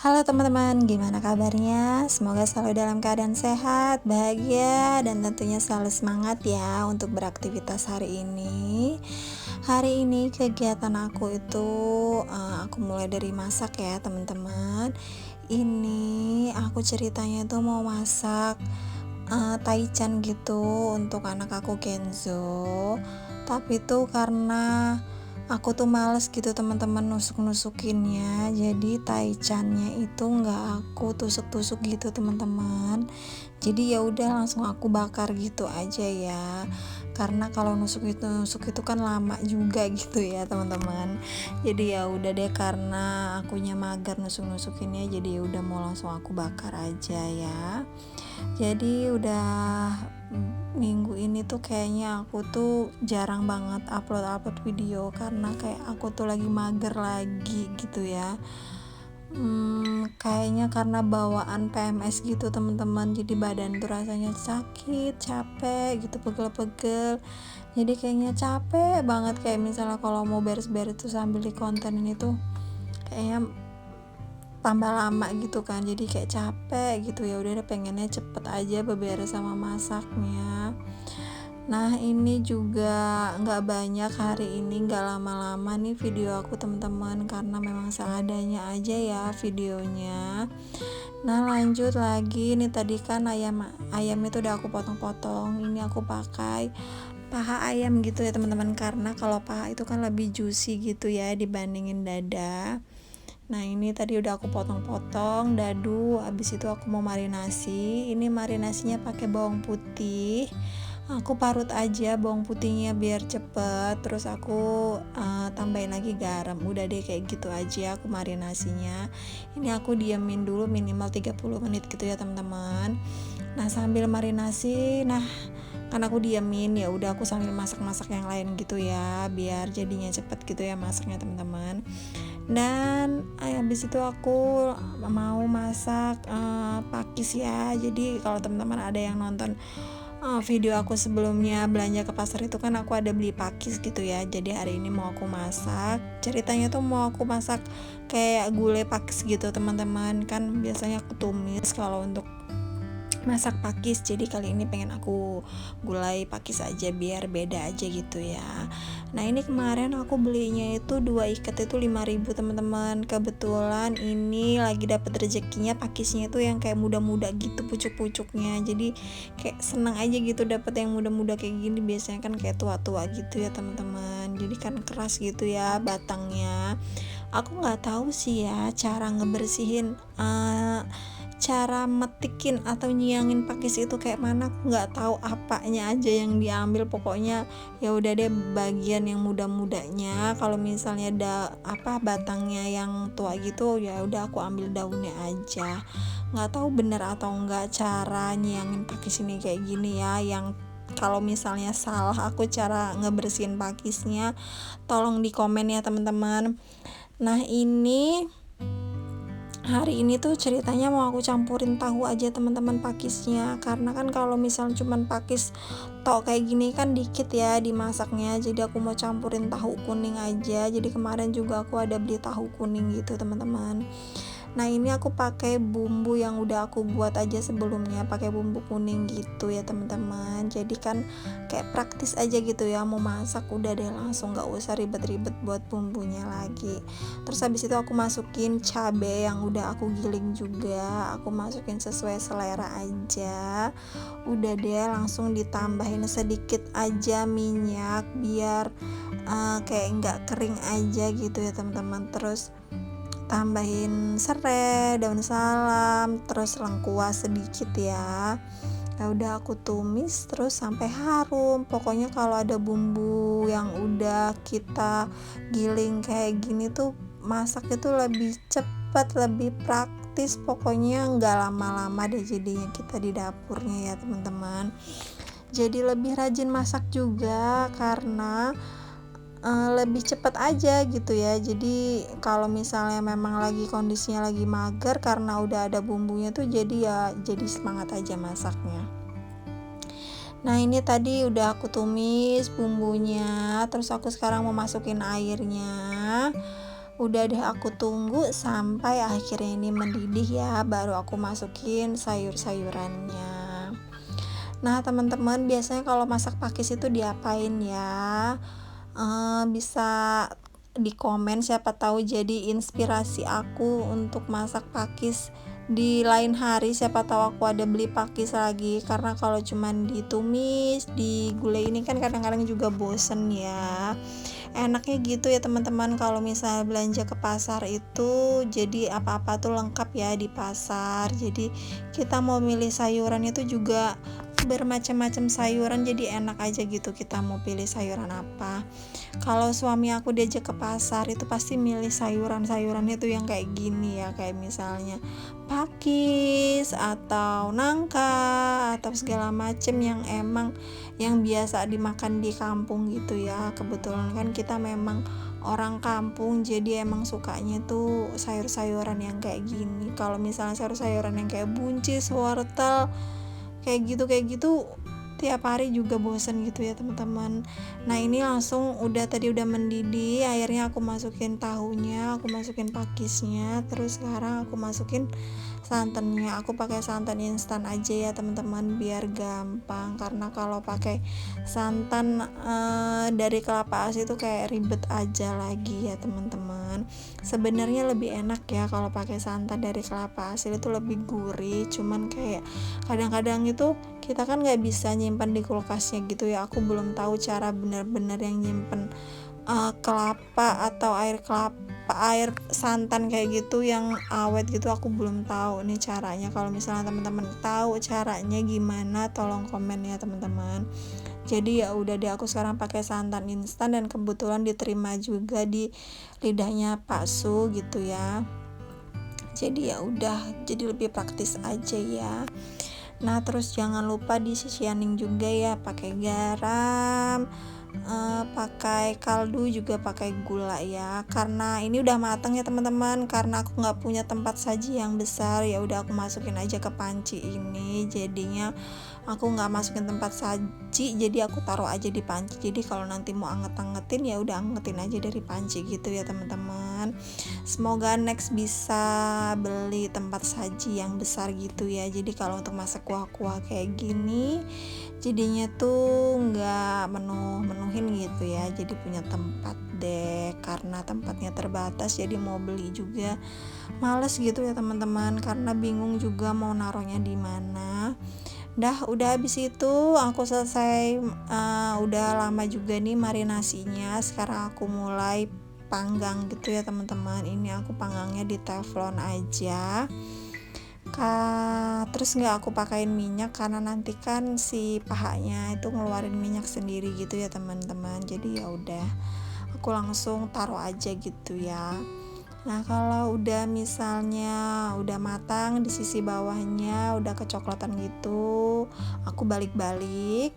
Halo teman-teman, gimana kabarnya? Semoga selalu dalam keadaan sehat, bahagia, dan tentunya selalu semangat ya untuk beraktivitas hari ini. Hari ini kegiatan aku itu aku mulai dari masak ya teman-teman. Ini aku ceritanya tuh mau masak taichan gitu untuk anak aku Kenzo. Tapi tuh karena aku tuh males gitu teman-teman nusuk-nusukinnya, jadi taichannya itu nggak aku tusuk-tusuk gitu teman-teman. Jadi ya udah langsung aku bakar gitu aja ya. Karena kalau nusuk itu kan lama juga gitu ya teman-teman. Jadi ya udah deh, karena akunya mager nusuk-nusukinnya, jadi ya udah mau langsung aku bakar aja ya. Jadi udah minggu ini tuh kayaknya aku tuh jarang banget upload video karena kayak aku tuh lagi mager lagi gitu ya. Kayaknya karena bawaan PMS gitu teman-teman, jadi badan tuh rasanya sakit, capek gitu, pegel-pegel. Jadi kayaknya capek banget, kayak misalnya kalau mau beres-beres tuh sambil di kontenin itu kayaknya tambah lama gitu kan, jadi kayak capek gitu. Ya udah pengennya cepet aja beberes sama masaknya. Nah ini juga nggak banyak hari ini, nggak lama-lama nih video aku teman-teman, karena memang seadanya aja ya videonya. Nah lanjut lagi nih, tadi kan ayam itu udah aku potong-potong. Ini aku pakai paha ayam gitu ya teman-teman, karena kalau paha itu kan lebih juicy gitu ya dibandingin dada. Nah ini tadi udah aku potong-potong dadu, habis itu aku mau marinasi. Ini marinasinya pakai bawang putih. Aku parut aja bawang putihnya biar cepet. Terus aku tambahin lagi garam. Udah deh kayak gitu aja aku marinasinya. Ini aku diamin dulu minimal 30 menit gitu ya teman-teman. Nah sambil marinasi, kan aku diamin, ya udah aku sambil masak-masak yang lain gitu ya, biar jadinya cepet gitu ya masaknya teman-teman. Dan habis itu aku mau masak pakis ya. Jadi kalau teman-teman ada yang nonton video aku sebelumnya belanja ke pasar itu kan aku ada beli pakis gitu ya. Jadi hari ini mau aku masak, ceritanya tuh mau aku masak kayak gulai pakis gitu teman-teman. Kan biasanya aku tumis kalau untuk masak pakis, jadi kali ini pengen aku gulai pakis aja biar beda aja gitu ya. Nah ini kemarin aku belinya itu 2 ikat itu 5.000 teman-teman. Kebetulan ini lagi dapet rezekinya pakisnya itu yang kayak muda-muda gitu pucuk-pucuknya, jadi kayak senang aja gitu dapet yang muda-muda kayak gini. Biasanya kan kayak tua-tua gitu ya teman-teman, jadi kan keras gitu ya batangnya. Aku nggak tahu sih ya cara ngebersihin cara metikin atau nyiangin pakis itu kayak mana, aku nggak tahu apanya aja yang diambil. Pokoknya ya udah deh bagian yang muda-mudanya. Kalau misalnya ada batangnya yang tua gitu, ya udah aku ambil daunnya aja. Nggak tahu bener atau enggak cara nyiangin pakis ini kayak gini ya. Yang kalau misalnya salah aku cara ngebersihin pakisnya, tolong di komen ya teman-teman. Nah ini hari ini tuh ceritanya mau aku campurin tahu aja teman-teman pakisnya, karena kan kalau misalnya cuman pakis tok kayak gini kan dikit ya dimasaknya, jadi aku mau campurin tahu kuning aja. Jadi kemarin juga aku ada beli tahu kuning gitu teman-teman. Nah ini aku pakai bumbu yang udah aku buat aja sebelumnya, pakai bumbu kuning gitu ya teman-teman. Jadi kan kayak praktis aja gitu ya, mau masak udah deh langsung, gak usah ribet-ribet buat bumbunya lagi. Terus habis itu aku masukin cabai yang udah aku giling juga, aku masukin sesuai selera aja. Udah deh langsung ditambahin sedikit aja minyak biar kayak nggak kering aja gitu ya teman-teman. Terus tambahin serai, daun salam, terus lengkuas sedikit ya. Ya udah aku tumis terus sampai harum. Pokoknya kalau ada bumbu yang udah kita giling kayak gini tuh masak itu lebih cepat, lebih praktis. Pokoknya nggak lama-lama deh jadinya kita di dapurnya ya teman-teman. Jadi lebih rajin masak juga karena lebih cepat aja gitu ya. Jadi kalau misalnya memang lagi kondisinya lagi mager, karena udah ada bumbunya tuh jadi semangat aja masaknya. Nah ini tadi udah aku tumis bumbunya, terus aku sekarang mau masukin airnya. Udah deh aku tunggu sampai akhirnya ini mendidih ya, baru aku masukin sayur-sayurannya. Nah teman-teman, biasanya kalau masak pakis itu diapain ya? Bisa di komen, siapa tahu jadi inspirasi aku untuk masak pakis di lain hari, siapa tahu aku ada beli pakis lagi, karena kalau cuman ditumis di gulai ini kan kadang-kadang juga bosen ya. Enaknya gitu ya teman-teman, kalau misal belanja ke pasar itu jadi apa-apa tuh lengkap ya di pasar, jadi kita mau milih sayuran itu juga bermacam-macam sayuran, jadi enak aja gitu kita mau pilih sayuran apa. Kalau suami aku diajak ke pasar itu pasti milih sayuran-sayuran itu yang kayak gini ya, kayak misalnya pakis atau nangka atau segala macem yang emang yang biasa dimakan di kampung gitu ya. Kebetulan kan kita memang orang kampung, jadi emang sukanya tuh sayur-sayuran yang kayak gini. Kalau misalnya sayur-sayuran yang kayak buncis, wortel, kayak gitu tiap hari juga bosen gitu ya teman-teman. Nah ini langsung tadi udah mendidih, akhirnya aku masukin tahunya, aku masukin pakisnya, terus sekarang aku masukin santannya. Aku pakai santan instan aja ya teman-teman biar gampang, karena kalau pakai santan dari kelapa asin itu kayak ribet aja lagi ya teman-teman. Sebenarnya lebih enak ya kalau pakai santan dari kelapa asin, itu lebih gurih, cuman kayak kadang-kadang itu kita kan nggak bisa nyimpan di kulkasnya gitu ya. Aku belum tahu cara benar-benar yang nyimpen kelapa atau air santan kayak gitu yang awet gitu, aku belum tahu nih caranya. Kalau misalnya teman-teman tahu caranya gimana, tolong komen ya teman-teman. Jadi ya udah deh, aku sekarang pakai santan instan dan kebetulan diterima juga di lidahnya Pak Su gitu ya. Jadi ya udah, jadi lebih praktis aja ya. Nah terus jangan lupa disisianin juga ya, pakai garam, pakai kaldu, juga pakai gula ya. Karena ini udah matang ya teman-teman, karena aku nggak punya tempat saji yang besar, ya udah aku masukin aja ke panci ini. Jadinya aku nggak masukin tempat saji, jadi aku taruh aja di panci. Jadi kalau nanti mau anget-angetin ya udah angetin aja dari panci gitu ya teman-teman. Semoga next bisa beli tempat saji yang besar gitu ya. Jadi kalau untuk masak kuah-kuah kayak gini jadinya tuh nggak menuhin gitu ya, jadi punya tempat deh. Karena tempatnya terbatas jadi mau beli juga males gitu ya teman-teman, karena bingung juga mau naruhnya di mana. Udah habis itu aku selesai, udah lama juga nih marinasinya. Sekarang aku mulai panggang gitu ya teman-teman. Ini aku panggangnya di teflon aja. Terus nggak aku pakein minyak karena nanti kan si pahanya itu ngeluarin minyak sendiri gitu ya teman-teman. Jadi ya udah aku langsung taruh aja gitu ya. Nah kalau udah misalnya udah matang di sisi bawahnya udah kecoklatan gitu, aku balik-balik.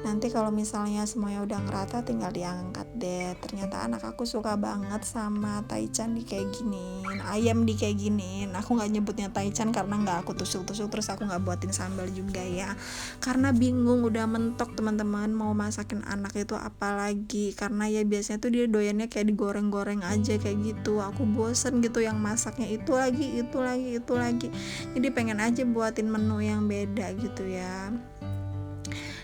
Nanti kalau misalnya semuanya udah ngerata tinggal diangkat deh. Ternyata anak aku suka banget sama taichan di kayak giniin, ayam di kayak giniin. Aku nggak nyebutnya taichan karena nggak aku tusuk-tusuk, terus aku nggak buatin sambal juga ya. Karena bingung udah mentok teman-teman mau masakin anak itu apalagi. Karena ya biasanya tuh dia doyannya kayak digoreng-goreng aja kayak gitu. Aku bosen gitu yang masaknya itu lagi. Jadi pengen aja buatin menu yang beda gitu ya.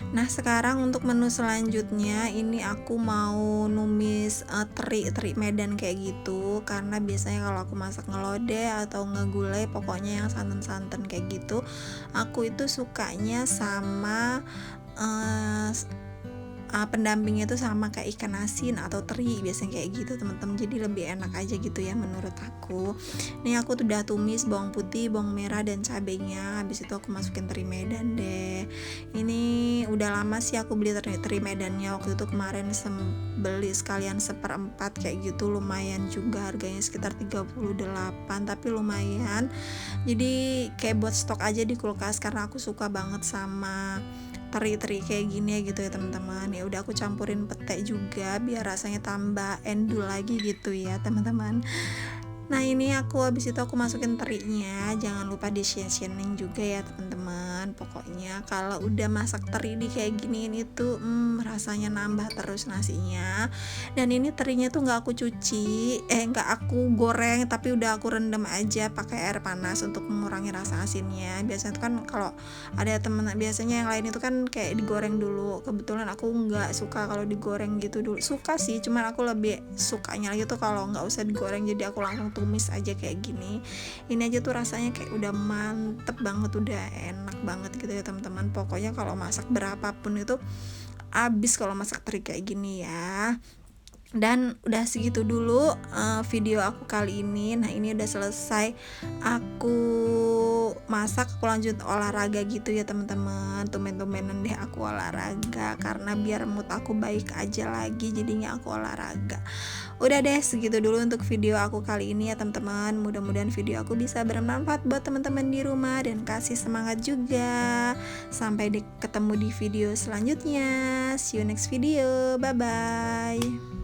Nah sekarang untuk menu selanjutnya ini aku mau numis teri Medan kayak gitu. Karena biasanya kalau aku masak ngelodeh atau ngegulai, pokoknya yang santan-santan kayak gitu, aku itu sukanya sama pendampingnya itu sama kayak ikan asin atau teri, biasanya kayak gitu teman-teman. Jadi lebih enak aja gitu ya menurut aku. Nih aku tuh udah tumis bawang putih, bawang merah dan cabenya. Habis itu aku masukin teri Medan deh. Ini udah lama sih aku beli teri Medannya, waktu itu kemarin beli sekalian 1/4 kayak gitu. Lumayan juga harganya sekitar 38, tapi lumayan. Jadi kayak buat stok aja di kulkas karena aku suka banget sama teri-teri kayak gini ya gitu ya teman-teman. Ya udah aku campurin pete juga biar rasanya tambah endul lagi gitu ya teman-teman. Nah ini habis itu aku masukin terinya, jangan lupa di seasoning juga ya teman-teman. Pokoknya kalau udah masak teri di kayak giniin itu rasanya nambah terus nasinya. Dan ini terinya tuh nggak aku cuci, nggak aku goreng, tapi udah aku rendam aja pakai air panas untuk mengurangi rasa asinnya. Biasanya tuh kan kalau ada temen, biasanya yang lain itu kan kayak digoreng dulu. Kebetulan aku nggak suka kalau digoreng gitu dulu. Suka sih, cuman aku lebih sukanya lagi tuh kalau nggak usah digoreng, jadi aku langsung tumis aja kayak gini. Ini aja tuh rasanya kayak udah mantep banget, udah enak banget gitu ya teman-teman. Pokoknya kalau masak berapapun itu abis kalau masak teri kayak gini ya. Dan udah segitu dulu video aku kali ini. Nah ini udah selesai aku masak, aku lanjut olahraga gitu ya teman-teman. Tumen-tumenan deh aku olahraga karena biar mood aku baik aja lagi, jadinya aku olahraga. Udah deh, segitu dulu untuk video aku kali ini ya teman-teman. Mudah-mudahan video aku bisa bermanfaat buat teman-teman di rumah dan kasih semangat juga. Sampai ketemu di video selanjutnya. See you next video. Bye bye.